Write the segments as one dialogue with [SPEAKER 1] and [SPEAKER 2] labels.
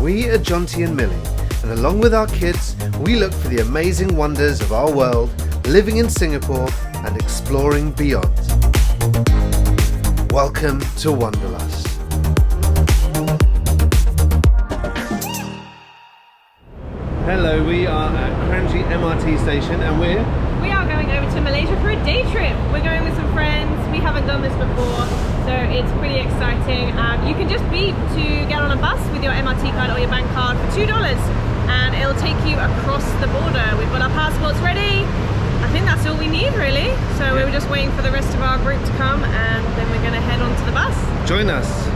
[SPEAKER 1] We are Jonty and Millie, and along with our kids, we look for the amazing wonders of our world, living in Singapore and exploring beyond. Welcome to Wanderlust. Hello, we are at Kranji MRT station and we
[SPEAKER 2] are going over to Malaysia for a day trip. We're going with some friends. We haven't done this before, so it's pretty exciting. You can just beep to get on a bus with your MRT card or your bank card for $2 and it'll take you across the border. We've got our passports ready. I think that's all we need really. So we were just waiting for the rest of our group to come and then we're going to head on to the bus.
[SPEAKER 1] Join us.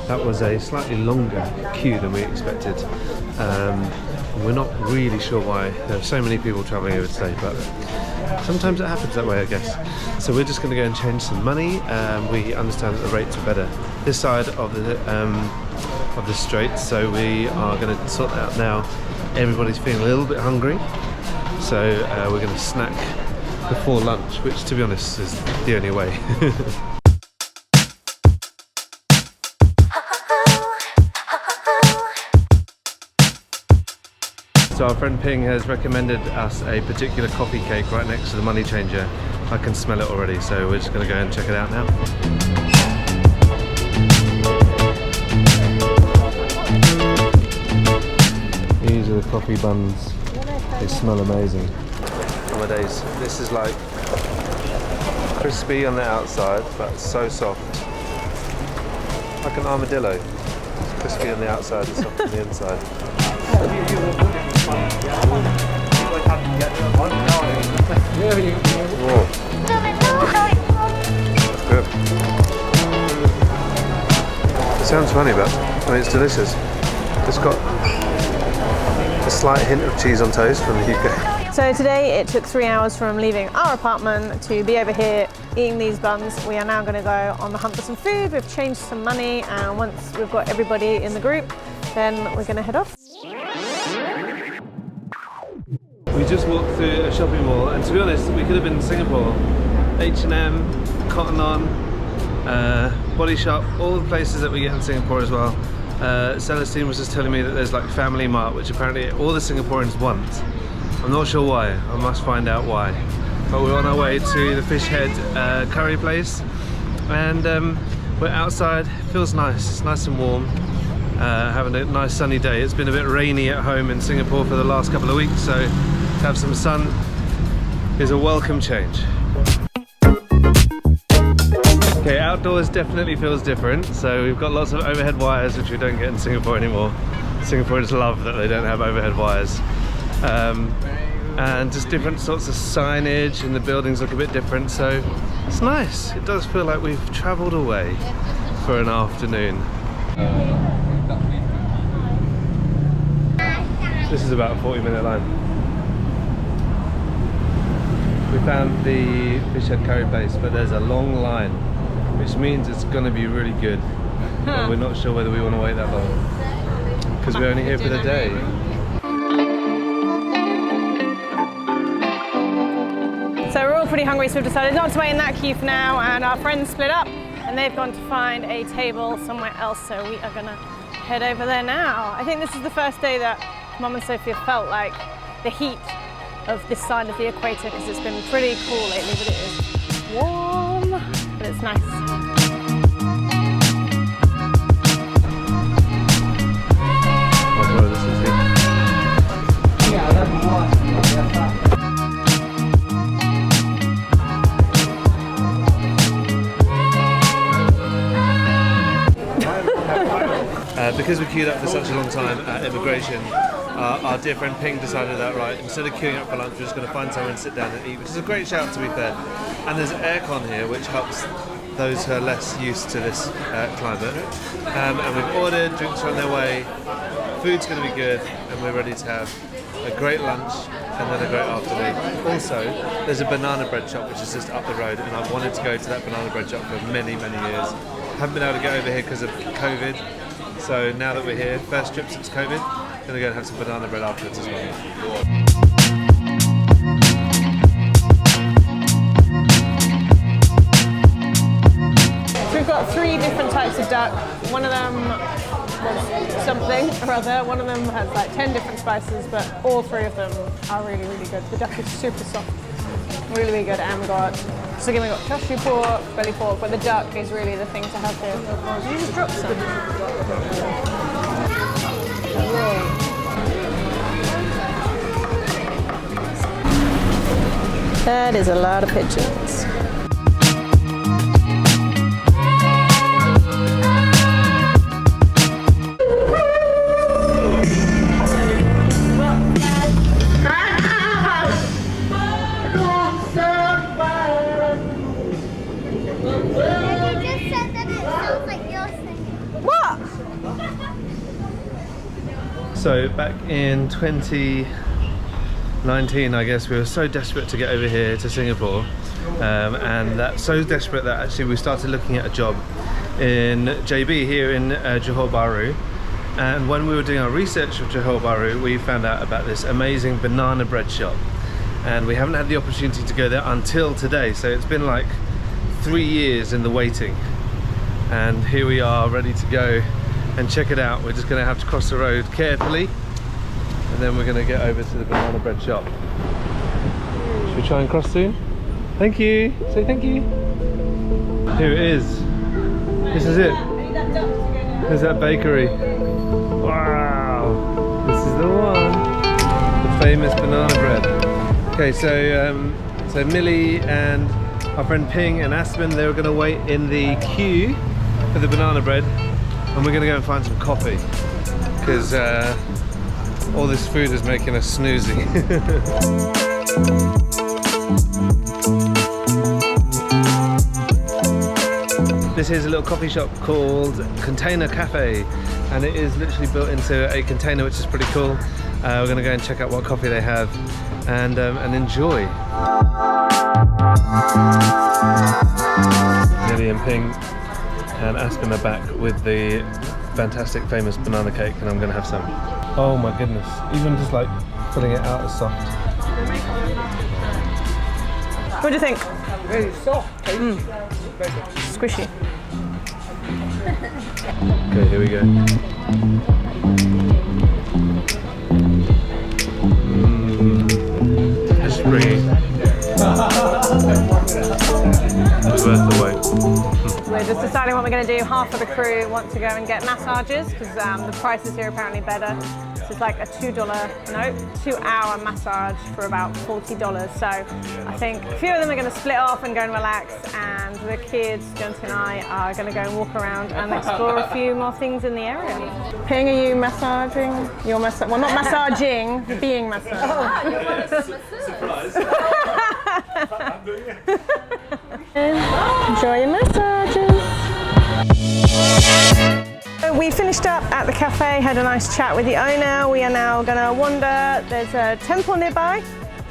[SPEAKER 1] That was a slightly longer queue than we expected. We're not really sure why there are so many people travelling over today, but sometimes it happens that way, I guess. So we're just going to go and change some money. We understand that the rates are better this side of the strait, so we are going to sort that out now. Everybody's feeling a little bit hungry, so we're going to snack before lunch, which to be honest is the only way. So our friend Ping has recommended us a particular coffee cake right next to the money changer. I can smell it already, so we're just going to go and check it out now. These are the coffee buns. They smell amazing. Nowadays, this is like crispy on the outside, but so soft. Like an armadillo. It's crispy on the outside and soft on the inside. Whoa. Good. It sounds funny, but I mean, it's delicious. It's got a slight hint of cheese on toast from the UK.
[SPEAKER 2] So today it took 3 hours from leaving our apartment to be over here eating these buns. We are now going to go on the hunt for some food. We've changed some money, and once we've got everybody in the group, then we're going to head off.
[SPEAKER 1] We just walked through a shopping mall, and to be honest, we could have been in Singapore. H&M, Cotton On, Body Shop, all the places that we get in Singapore as well. Celestine was just telling me that there's like Family Mart, which apparently all the Singaporeans want. I'm not sure why, I must find out why. But we're on our way to the fish head curry place, and we're outside. It feels nice, it's nice and warm. Having a nice sunny day. It's been a bit rainy at home in Singapore for the last couple of weeks, so to have some sun is a welcome change. Okay, outdoors definitely feels different. So we've got lots of overhead wires, which we don't get in Singapore anymore. Singaporeans love that they don't have overhead wires. And just different sorts of signage, and the buildings look a bit different, so it's nice. It does feel like we've travelled away for an afternoon. This is about a 40-minute line. We found the fish head curry place, but there's a long line, which means it's going to be really good. But we're not sure whether we want to wait that long, because we're only here for the day.
[SPEAKER 2] So we're all pretty hungry, so we've decided not to wait in that queue for now, and our friends split up and they've gone to find a table somewhere else, so we are going to head over there now. I think this is the first day that Mum and Sophie have felt like the heat of this side of the equator, because it's been pretty cool lately, but it is warm, but it's nice.
[SPEAKER 1] Because we queued up for such a long time at immigration, our dear friend Ping decided that, right, instead of queuing up for lunch, we're just going to find somewhere and sit down and eat, which is a great shout, to be fair. And there's aircon here, which helps those who are less used to this climate. And we've ordered, drinks are on their way, food's going to be good, and we're ready to have a great lunch and then a great afternoon. Also, there's a banana bread shop which is just up the road, and I've wanted to go to that banana bread shop for many, many years. Haven't been able to get over here because of COVID, so So now that we're here, first trip since COVID, gonna go and have some banana bread afterwards as well.
[SPEAKER 2] So we've got 3 different types of duck. One of them was something or other. One of them has like 10 different spices, but all 3 of them are really, really good. The duck is super soft, really, really good. And we got chicken, we got chashu pork, belly pork, but the duck is really the thing to have here. You just drop some. That is a lot of pigeons.
[SPEAKER 1] So back in 2019, I guess, we were so desperate to get over here to Singapore, and that's so desperate that actually we started looking at a job in JB here in Johor Bahru. And when we were doing our research of Johor Bahru, we found out about this amazing banana bread shop, and we haven't had the opportunity to go there until today. So it's been like 3 years in the waiting, and here we are ready to go and check it out. We're just going to have to cross the road carefully, and then we're going to get over to the banana bread shop. Should we try and cross soon? Thank you. Say thank you. Here it is. This is it. There's that bakery. Wow. This is the one. The famous banana bread. Okay, so Millie and our friend Ping and Aspen, they were going to wait in the queue for the banana bread. And we're going to go and find some coffee, because all this food is making us snoozy. This is a little coffee shop called Container Cafe, and it is literally built into a container, which is pretty cool. We're going to go and check out what coffee they have and enjoy. Millie and Ping and Aspen are back with the fantastic famous banana cake, and I'm going to have some. Oh my goodness, even just like putting it out is soft.
[SPEAKER 2] What do you think?
[SPEAKER 3] Very soft,
[SPEAKER 2] Squishy.
[SPEAKER 1] Okay, here we go. It's springy. It's worth the wait.
[SPEAKER 2] We're just deciding what we're going to do. Half of the crew want to go and get massages, because the prices here are apparently better. So it's like a $2-hour massage for about $40. So I think a few of them are going to split off and go and relax, and the kids, Jonty and I, are going to go and walk around and explore a few more things in the area. Ping, are you massaging? Well, not massaging, you're being massaged.
[SPEAKER 1] Surprise. I'm doing it.
[SPEAKER 2] Enjoy your massages. We finished up at the cafe, had a nice chat with the owner. We are now going to wander. There's a temple nearby,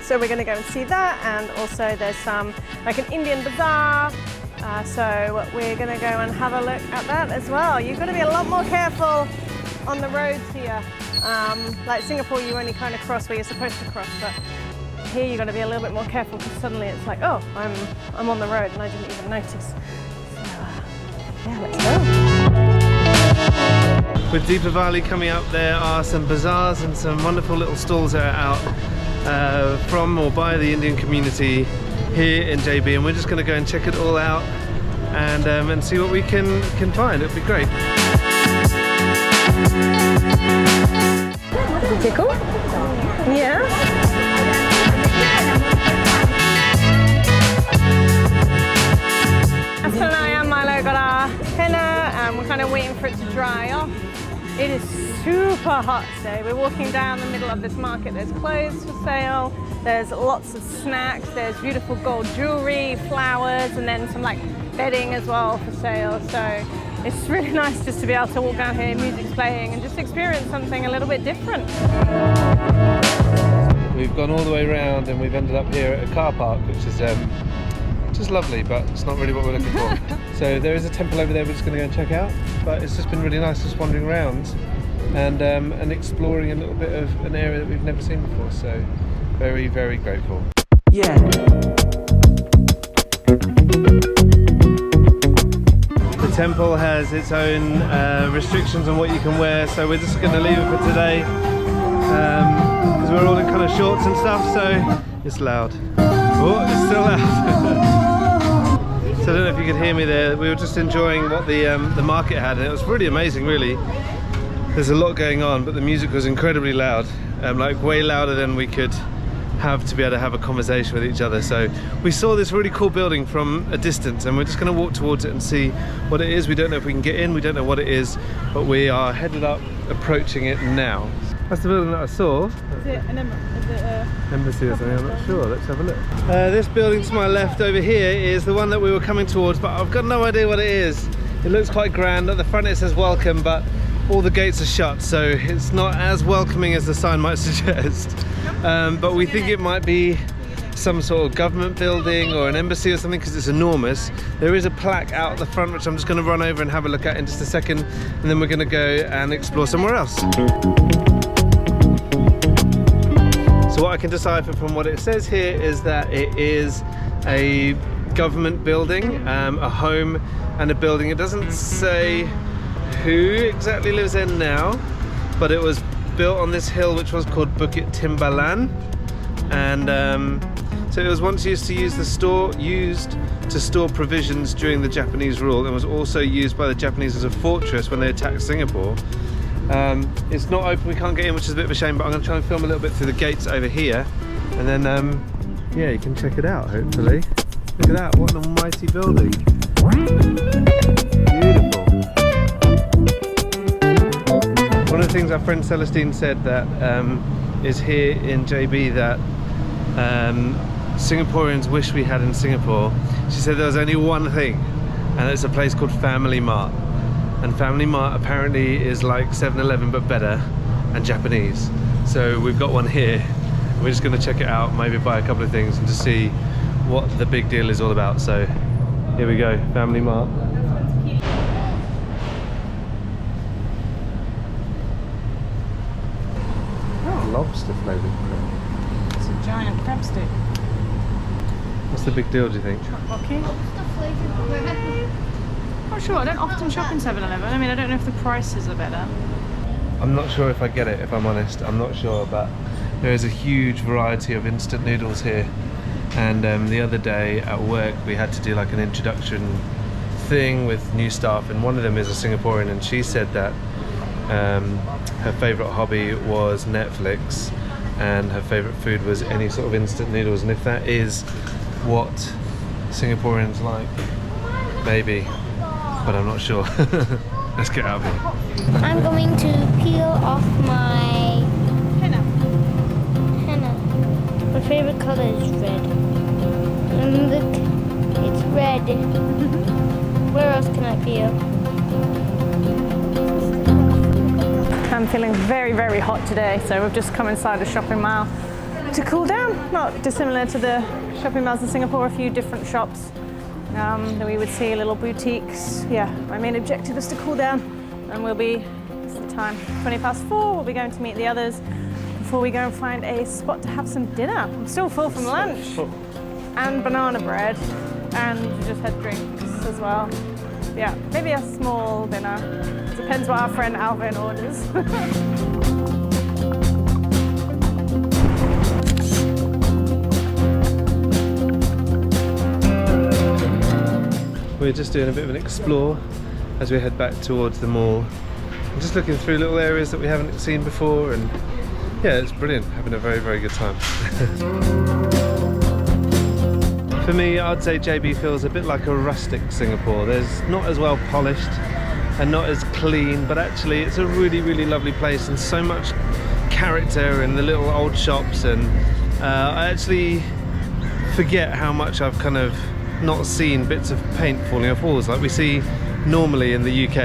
[SPEAKER 2] so we're going to go and see that, and also there's some like an Indian bazaar, so we're going to go and have a look at that as well. You've got to be a lot more careful on the roads here. Like Singapore, you only kind of cross where you're supposed to cross, but here you've got to be a little bit more careful, because suddenly it's like, oh, I'm on the road and I didn't even notice. So yeah, let's go.
[SPEAKER 1] With Deepavali coming up, there are some bazaars and some wonderful little stalls that are out from or by the Indian community here in JB, and we're just going to go and check it all out and see what we can find. It'll be great.
[SPEAKER 2] Is it cool? Yeah. Aspen and I and Milo got our henna, and we're kind of waiting for it to dry off. It is super hot today. We're walking down the middle of this market. There's clothes for sale, there's lots of snacks, there's beautiful gold jewelry, flowers, and then some like bedding as well for sale. So it's really nice just to be able to walk down here, music's playing, and just experience something a little bit different.
[SPEAKER 1] We've gone all the way around and we've ended up here at a car park, which is is lovely, but it's not really what we're looking for. So there is a temple over there we're just going to go and check out, but it's just been really nice just wandering around and exploring a little bit of an area that we've never seen before. So very, very grateful.
[SPEAKER 3] Yeah.
[SPEAKER 1] The temple has its own restrictions on what you can wear, so we're just going to leave it for today because we're all in kind of shorts and stuff, so it's loud. Oh, it's still loud. So I don't know if you could hear me there. We were just enjoying what the market had, and it was really amazing, really. There's a lot going on, but the music was incredibly loud, like way louder than we could have to be able to have a conversation with each other. So we saw this really cool building from a distance, and we're just going to walk towards it and see what it is. We don't know if we can get in, we don't know what it is, but we are headed up, approaching it now. That's the building that I saw.
[SPEAKER 2] Is it an
[SPEAKER 1] embassy or something? I'm not sure. Let's have a look. This building to my left over here is the one that we were coming towards, but I've got no idea what it is. It looks quite grand. At the front it says welcome, but all the gates are shut, so it's not as welcoming as the sign might suggest. But we think it might be some sort of government building or an embassy or something, because it's enormous. There is a plaque out the front which I'm just going to run over and have a look at in just a second, and then we're going to go and explore somewhere else. So what I can decipher from what it says here is that it is a government building, a home and a building. It doesn't say who exactly lives there now, but it was built on this hill which was called Bukit Timbalan, and so it was once used to store provisions during the Japanese rule, and was also used by the Japanese as a fortress when they attacked Singapore. It's not open, we can't get in, which is a bit of a shame, but I'm going to try and film a little bit through the gates over here, and then yeah, you can check it out hopefully. Look at that, what an almighty building. Beautiful. One of the things our friend Celestine said that is here in JB that Singaporeans wish we had in Singapore. She said there was only one thing, and it's a place called Family Mart. And Family Mart apparently is like 7-Eleven but better and Japanese. So we've got one here. We're just going to check it out, maybe buy a couple of things and just see what the big deal is all about. So here we go, Family Mart. Lobster flavoured crab.
[SPEAKER 2] It's a giant crab stick.
[SPEAKER 1] What's the big deal, do you think?
[SPEAKER 2] Okay. Not sure, I don't often shop in 7-Eleven. I mean, I don't know if the prices are better.
[SPEAKER 1] I'm not sure if I get it, if I'm honest. I'm not sure, but there is a huge variety of instant noodles here. And the other day at work we had to do like an introduction thing with new staff, and one of them is a Singaporean, and she said that her favourite hobby was Netflix and her favourite food was any sort of instant noodles, and if that is what Singaporeans like, maybe, but I'm not sure. Let's get out of here.
[SPEAKER 4] I'm going to peel off my henna. My favourite colour is red. And look, it's red. Where else can I peel?
[SPEAKER 2] I'm feeling very, very hot today, so we've just come inside a shopping mall to cool down. Not dissimilar to the shopping malls in Singapore, a few different shops that we would see, little boutiques. Yeah, my main objective is to cool down, and we'll be, it's the time, 4:20, we'll be going to meet the others before we go and find a spot to have some dinner. I'm still full from lunch, and banana bread, and we just had drinks as well. Yeah, maybe a small dinner. Depends what our friend Alvin orders.
[SPEAKER 1] We're just doing a bit of an explore as we head back towards the mall. I'm just looking through little areas that we haven't seen before, and yeah, it's brilliant. Having a very, very good time. For me, I'd say JB feels a bit like a rustic Singapore. There's not as well polished and not as clean, but actually it's a really, really lovely place, and so much character in the little old shops, and I actually forget how much I've kind of not seen bits of paint falling off walls like we see normally in the UK,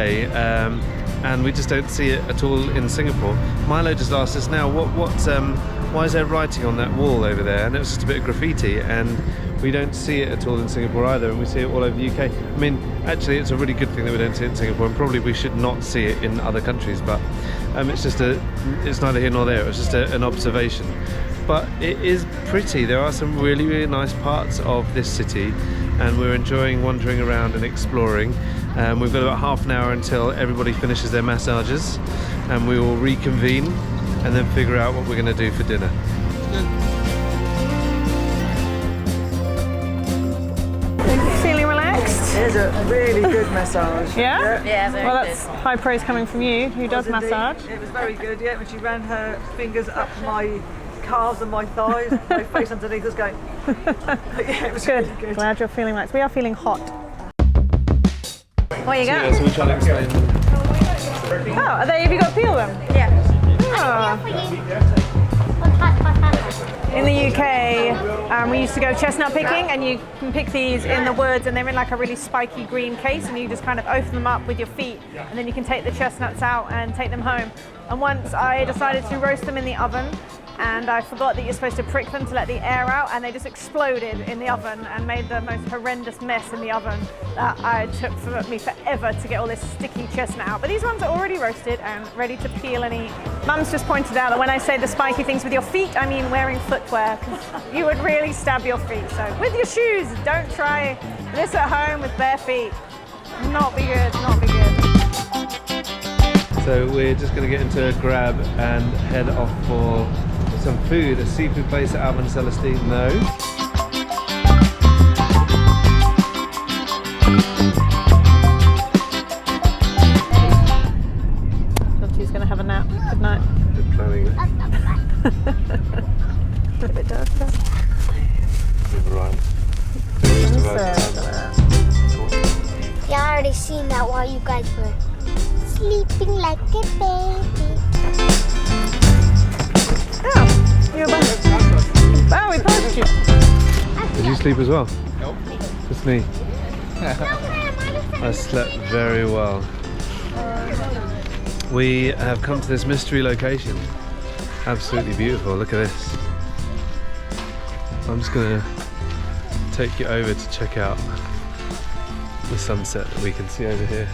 [SPEAKER 1] and we just don't see it at all in Singapore. Milo just asked us now, why is there writing on that wall over there? And it was just a bit of graffiti, and We don't see it at all in Singapore either, and we see it all over the UK. I mean, actually, it's a really good thing that we don't see it in Singapore, and probably we should not see it in other countries. But it's neither here nor there. It was just an observation. But it is pretty. There are some really, really nice parts of this city, and we're enjoying wandering around and exploring. We've got about half an hour until everybody finishes their massages, and we will reconvene and then figure out what we're going to do for dinner.
[SPEAKER 2] Feeling relaxed?
[SPEAKER 3] It is a really good massage.
[SPEAKER 2] Yeah?
[SPEAKER 4] Yeah, very
[SPEAKER 2] Well, that's high praise coming from you, who does
[SPEAKER 3] Indeed.
[SPEAKER 2] massage.
[SPEAKER 3] It was very good, yeah, when she ran her fingers up my calves and my thighs, my face underneath was going. Yeah, it was
[SPEAKER 2] Good.
[SPEAKER 3] really good.
[SPEAKER 2] Glad you're feeling relaxed. We are feeling hot. What you got?
[SPEAKER 1] Yeah, so we'll try to explain.
[SPEAKER 2] Oh, are they, have you got to peel them?
[SPEAKER 4] Yeah.
[SPEAKER 2] Oh. In the UK, we used to go chestnut picking, and you can pick these in the woods, and they're in like a really spiky green case, and you just kind of open them up with your feet, and then you can take the chestnuts out and take them home. And once I decided to roast them in the oven, and I forgot that you're supposed to prick them to let the air out, and they just exploded in the oven and made the most horrendous mess in the oven that it took for me forever to get all this sticky chestnut out. But these ones are already roasted and ready to peel and eat. Mum's just pointed out that when I say the spiky things with your feet, I mean wearing footwear, because you would really stab your feet. So with your shoes, don't try this at home with bare feet. Not be good, not be good.
[SPEAKER 1] So we're just going to get into a grab and head off for some food. A seafood place at Alvin Celestine, no.
[SPEAKER 2] Jonty's going to have a nap. Good night.
[SPEAKER 1] Good planning.
[SPEAKER 2] A bit darker.
[SPEAKER 1] Right.
[SPEAKER 4] Yeah, I already seen that while you guys were sleeping like a baby.
[SPEAKER 2] Oh, you're back. Oh, we passed you.
[SPEAKER 1] Did you sleep as well?
[SPEAKER 5] Nope.
[SPEAKER 1] Just me. I slept very well. We have come to this mystery location. Absolutely beautiful. Look at this. I'm just going to take you over to check out the sunset that we can see over here.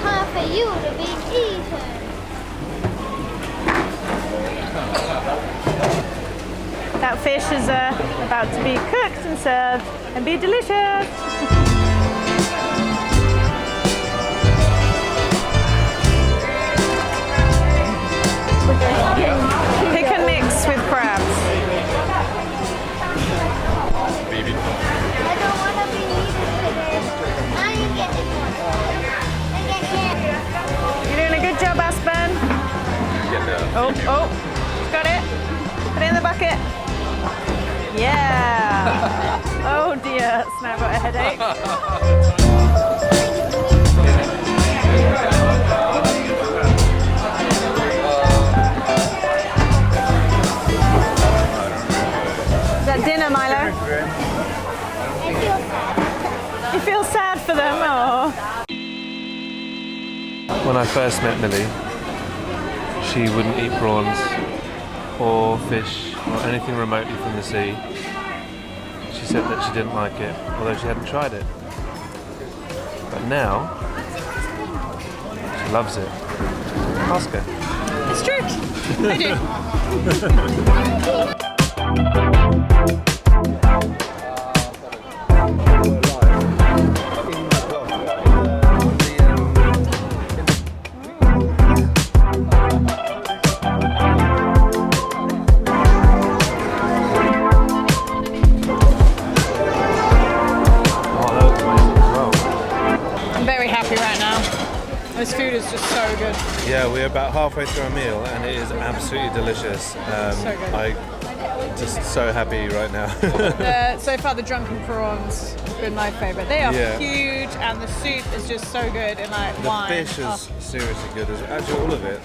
[SPEAKER 4] Time for you to be eaten.
[SPEAKER 2] That fish is about to be cooked and served and be delicious. Pick and mix with crabs.
[SPEAKER 4] I don't want to be eaten today. Now you get it one.
[SPEAKER 2] You're doing a good job, Aspen. Oh, got it. Put it in the bucket. Yeah. Oh dear, it's now got a headache. Is that dinner, Milo? You feel sad for them? Oh.
[SPEAKER 1] When I first met Millie, she wouldn't eat prawns or fish or anything remotely from the sea. She said that she didn't like it, although she hadn't tried it. But now, she loves it. Ask her.
[SPEAKER 2] It's true. I do. This food is just so good.
[SPEAKER 1] Yeah, we're about halfway through our meal and it is absolutely delicious.
[SPEAKER 2] So good.
[SPEAKER 1] I'm just so happy right now.
[SPEAKER 2] So far the drunken prawns have been my favourite. They are
[SPEAKER 1] Yeah.
[SPEAKER 2] huge and the soup is just so good and like
[SPEAKER 1] The
[SPEAKER 2] wine.
[SPEAKER 1] fish is seriously good. Actually, all of it.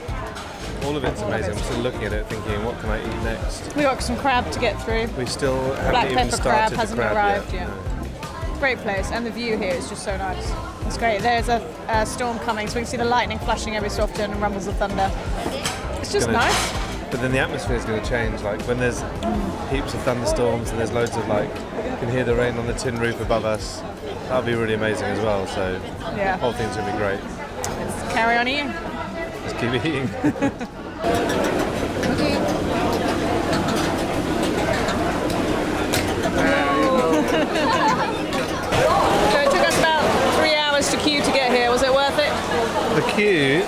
[SPEAKER 1] All of it's amazing. I'm still looking at it thinking, what can I eat next?
[SPEAKER 2] We got some crab to get through.
[SPEAKER 1] We still haven't
[SPEAKER 2] Black
[SPEAKER 1] even
[SPEAKER 2] pepper
[SPEAKER 1] started
[SPEAKER 2] crab
[SPEAKER 1] the
[SPEAKER 2] hasn't
[SPEAKER 1] crab
[SPEAKER 2] arrived
[SPEAKER 1] yet.
[SPEAKER 2] yet. Great place, and the view here is just so nice. It's great. There's a storm coming, so we can see the lightning flashing every so often and rumbles of thunder. It's just nice.
[SPEAKER 1] But then the atmosphere is going to change. Like when there's heaps of thunderstorms and there's loads of like, you can hear the rain on the tin roof above us. That'll be really amazing as well. So
[SPEAKER 2] Yeah.
[SPEAKER 1] the whole thing's going to be great.
[SPEAKER 2] Let's carry on eating.
[SPEAKER 1] Let's keep eating.
[SPEAKER 2] So it took us about 3 hours to queue to get here. Was it worth it?
[SPEAKER 1] The queue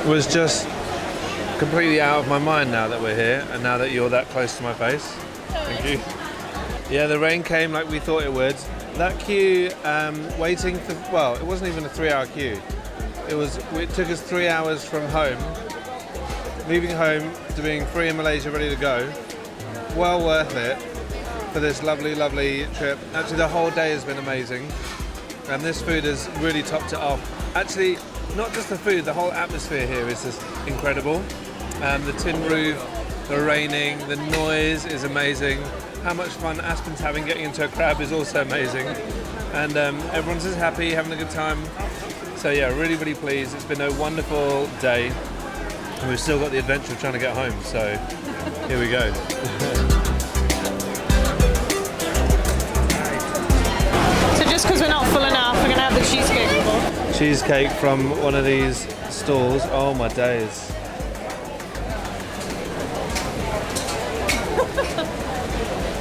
[SPEAKER 1] was just completely out of my mind now that we're here and now that you're that close to my face. Thank you. Yeah, the rain came like we thought it would. That queue, waiting for, well, it wasn't even a 3-hour queue. It took us 3 hours from home, leaving home to being free in Malaysia, ready to go. Well worth it for this lovely, lovely trip. Actually, the whole day has been amazing. And this food has really topped it off. Actually, not just the food, the whole atmosphere here is just incredible. The tin roof, the raining, the noise is amazing. How much fun Aspen's having getting into a crab is also amazing. And everyone's just happy, having a good time. So yeah, really, really pleased. It's been a wonderful day. And we've still got the adventure of trying to get home, so here we go.
[SPEAKER 2] So just because we're not full enough, we're going to have the cheesecake.
[SPEAKER 1] Cheesecake from one of these stalls. Oh my days.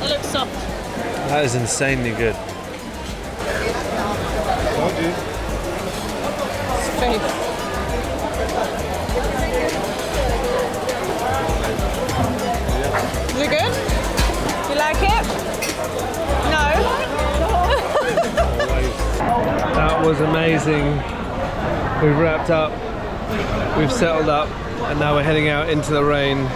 [SPEAKER 2] It looks soft.
[SPEAKER 1] That is insanely good. Told you.
[SPEAKER 2] It's faith. Is it good? You like it? No?
[SPEAKER 1] That was amazing. We've wrapped up, we've settled up, and now we're heading out into the rain.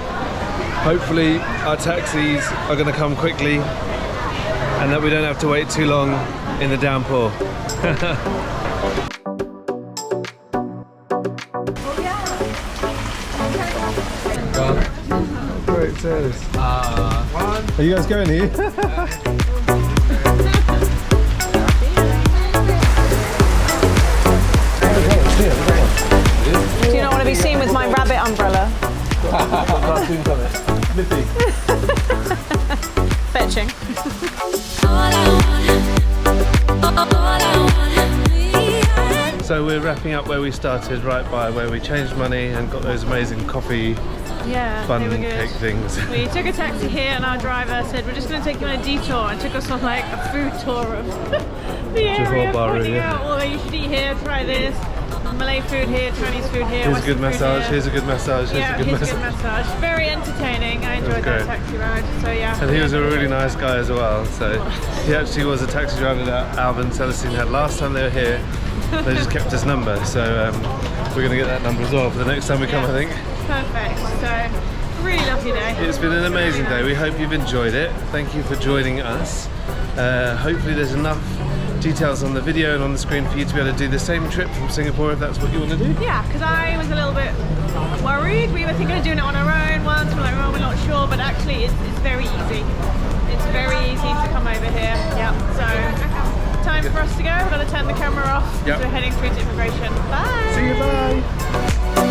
[SPEAKER 1] Hopefully our taxis are going to come quickly and that we don't have to wait too long in the downpour. Great service. Are you guys going here?
[SPEAKER 2] Do you not want to be seen with my rabbit umbrella? Fetching.
[SPEAKER 1] So we're wrapping up where we started, right by where we changed money and got those amazing coffee fun cake things.
[SPEAKER 2] We took a taxi here and our driver said we're just going to take you on a detour and took us on like a food tour of the area,
[SPEAKER 1] Johor Bahru,
[SPEAKER 2] pointing out all that you should eat here, try this. Malay food here, Chinese food here.
[SPEAKER 1] Here's a good
[SPEAKER 2] Western food
[SPEAKER 1] massage,
[SPEAKER 2] here.
[SPEAKER 1] here's a good massage, here's a good massage.
[SPEAKER 2] Very entertaining. I enjoyed that taxi ride. So yeah.
[SPEAKER 1] And he was a really nice guy as well. So he actually was a taxi driver that Alvin and Celestine had last time they were here. They just kept his number. So we're going to get that number as well for the next time we come, I think.
[SPEAKER 2] Perfect. So really lovely day.
[SPEAKER 1] It's been an amazing day. We hope you've enjoyed it. Thank you for joining us. Hopefully there's enough details on the video and on the screen for you to be able to do the same trip from Singapore if that's what you want to do.
[SPEAKER 2] Yeah, because I was a little bit worried. We were thinking of doing it on our own once. We're like, well, we're not sure, but actually it's very easy. It's very easy to come over here. Yeah, so time for us to go. We're going to turn the camera off because we're heading through to immigration. Bye!
[SPEAKER 1] See you, bye!